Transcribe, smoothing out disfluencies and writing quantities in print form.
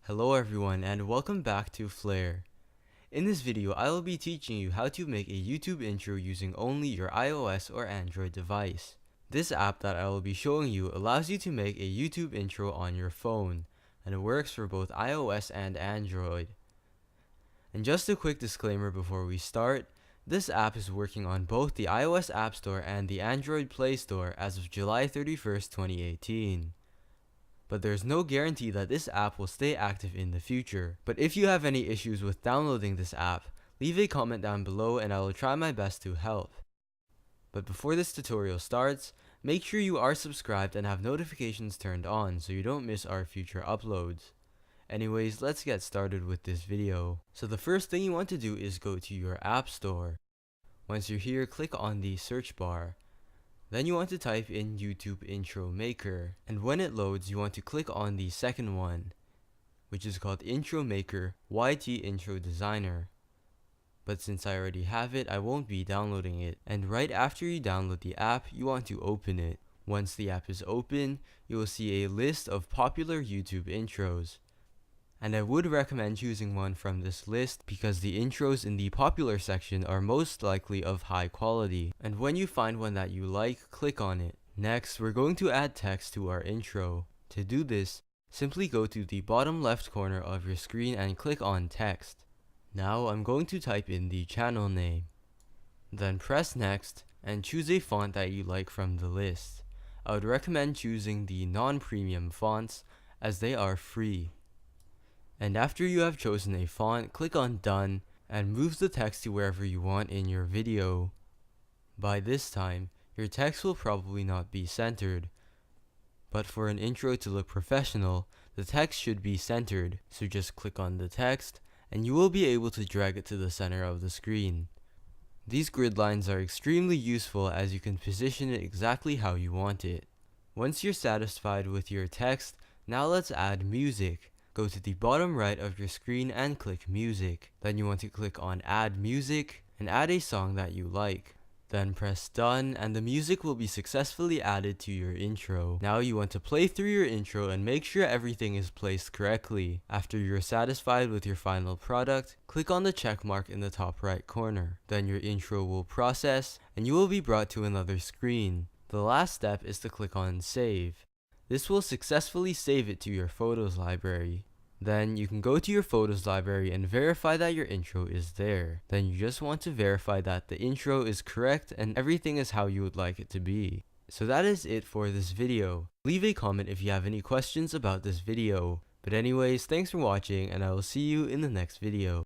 Hello everyone and welcome back to Flare. In this video, I will be teaching you how to make a YouTube intro using only your iOS or Android device. This app that I will be showing you allows you to make a YouTube intro on your phone, and it works for both iOS and Android. And just a quick disclaimer before we start, this app is working on both the iOS App Store and the Android Play Store as of July 31st, 2018. But there's no guarantee that this app will stay active in the future. But if you have any issues with downloading this app, leave a comment down below and I will try my best to help. But before this tutorial starts, make sure you are subscribed and have notifications turned on so you don't miss our future uploads. Anyways, let's get started with this video. So the first thing you want to do is go to your App Store. Once you're here, click on the search bar. Then you want to type in YouTube Intro Maker, and when it loads you want to click on the second one, which is called Intro Maker YT Intro Designer. But since I already have it, I won't be downloading it. And right after you download the app, you want to open it. Once the app is open, you will see a list of popular YouTube intros. And I would recommend choosing one from this list because the intros in the popular section are most likely of high quality. And when you find one that you like, click on it. Next, we're going to add text to our intro. To do this, simply go to the bottom left corner of your screen and click on text. Now I'm going to type in the channel name. Then press next and choose a font that you like from the list. I would recommend choosing the non-premium fonts as they are free. And after you have chosen a font, click on Done and move the text to wherever you want in your video. By this time, your text will probably not be centered. But for an intro to look professional, the text should be centered. So just click on the text and you will be able to drag it to the center of the screen. These grid lines are extremely useful as you can position it exactly how you want it. Once you're satisfied with your text, now let's add music. Go to the bottom right of your screen and click Music. Then you want to click on Add Music and add a song that you like. Then press Done and the music will be successfully added to your intro. Now you want to play through your intro and make sure everything is placed correctly. After you're satisfied with your final product, click on the check mark in the top right corner. Then your intro will process and you will be brought to another screen. The last step is to click on Save. This will successfully save it to your photos library. Then you can go to your photos library and verify that your intro is there. Then you just want to verify that the intro is correct and everything is how you would like it to be. So that is it for this video. Leave a comment if you have any questions about this video. But anyways, thanks for watching and I will see you in the next video.